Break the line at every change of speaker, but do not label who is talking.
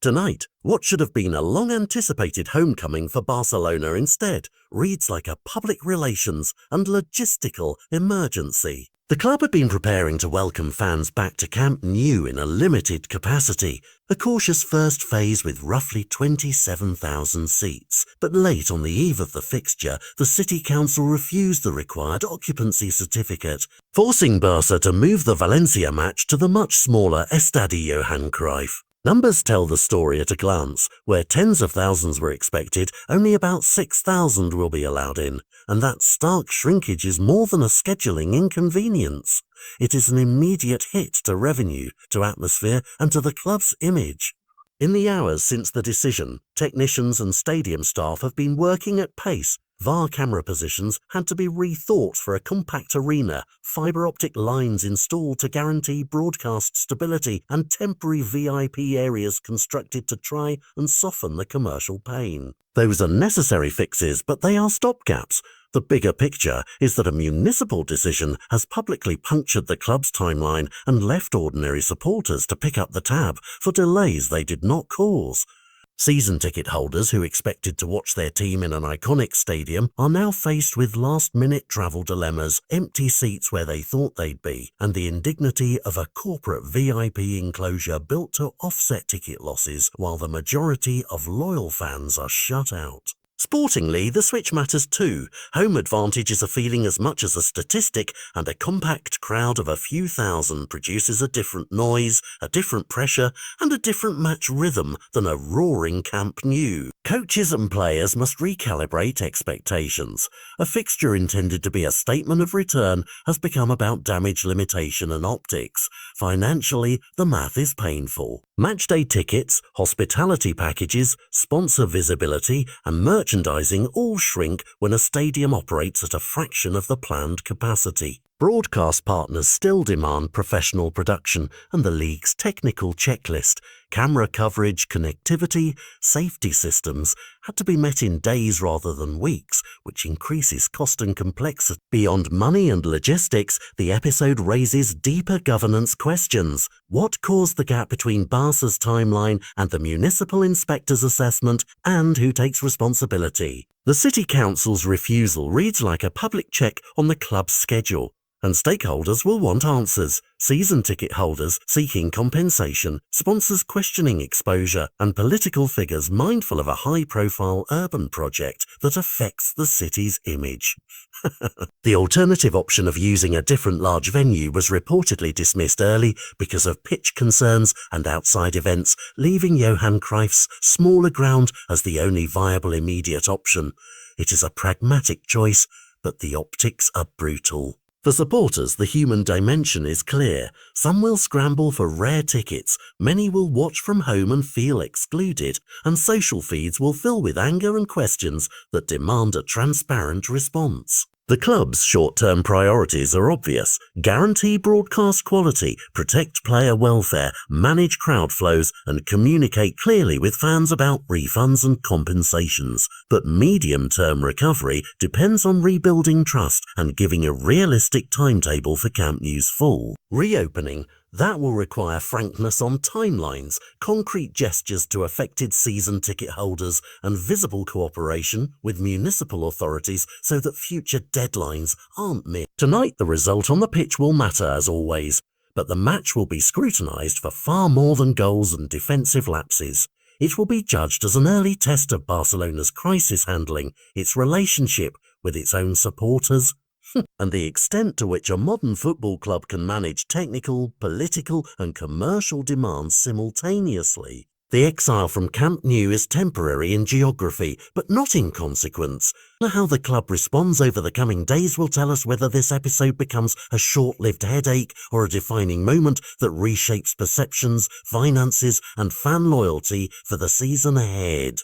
Tonight, what should have been a long-anticipated homecoming for Barcelona instead reads like a public relations and logistical emergency. The club had been preparing to welcome fans back to Camp Nou in a limited capacity, a cautious first phase with roughly 27,000 seats. But late on the eve of the fixture, the City Council refused the required occupancy certificate, forcing Barça to move the Valencia match to the much smaller Estadio Johan Cruyff. Numbers tell the story at a glance. Where tens of thousands were expected, only about 6,000 will be allowed in, and that stark shrinkage is more than a scheduling inconvenience. It is an immediate hit to revenue, to atmosphere, and to the club's image. In the hours since the decision, technicians and stadium staff have been working at pace. VAR camera positions had to be rethought for a compact arena, fibre optic lines installed to guarantee broadcast stability, and temporary VIP areas constructed to try and soften the commercial pain. Those are necessary fixes, but they are stopgaps. The bigger picture is that a municipal decision has publicly punctured the club's timeline and left ordinary supporters to pick up the tab for delays they did not cause. Season ticket holders who expected to watch their team in an iconic stadium are now faced with last-minute travel dilemmas, empty seats where they thought they'd be, and the indignity of a corporate VIP enclosure built to offset ticket losses while the majority of loyal fans are shut out. Sportingly, the switch matters too. Home advantage is a feeling as much as a statistic, and a compact crowd of a few thousand produces a different noise, a different pressure, and a different match rhythm than a roaring Camp Nou. Coaches and players must recalibrate expectations. A fixture intended to be a statement of return has become about damage limitation and optics. Financially, the math is painful. Matchday tickets, hospitality packages, sponsor visibility, and merchandising all shrink when a stadium operates at a fraction of the planned capacity. Broadcast partners still demand professional production and the league's technical checklist. Camera coverage, connectivity, safety systems had to be met in days rather than weeks, which increases cost and complexity. Beyond money and logistics, the episode raises deeper governance questions. What caused the gap between Barca's timeline and the municipal inspector's assessment, and who takes responsibility? The City Council's refusal reads like a public check on the club's schedule. And stakeholders will want answers. Season ticket holders seeking compensation, sponsors questioning exposure, and political figures mindful of a high-profile urban project that affects the city's image. The alternative option of using a different large venue was reportedly dismissed early because of pitch concerns and outside events, leaving Johan Cruyff's smaller ground as the only viable immediate option. It is a pragmatic choice, but the optics are brutal. For supporters, the human dimension is clear. Some will scramble for rare tickets, many will watch from home and feel excluded, and social feeds will fill with anger and questions that demand a transparent response. The club's short-term priorities are obvious: guarantee broadcast quality, protect player welfare, manage crowd flows, and communicate clearly with fans about refunds and compensations. But medium-term recovery depends on rebuilding trust and giving a realistic timetable for Camp Nou's full reopening. That will require frankness on timelines, concrete gestures to affected season ticket holders, and visible cooperation with municipal authorities so that future deadlines aren't missed. Tonight, the result on the pitch will matter as always, but the match will be scrutinised for far more than goals and defensive lapses. It will be judged as an early test of Barcelona's crisis handling, its relationship with its own supporters, and the extent to which a modern football club can manage technical, political, and commercial demands simultaneously. The exile from Camp Nou is temporary in geography, but not in consequence. How the club responds over the coming days will tell us whether this episode becomes a short-lived headache or a defining moment that reshapes perceptions, finances, and fan loyalty for the season ahead.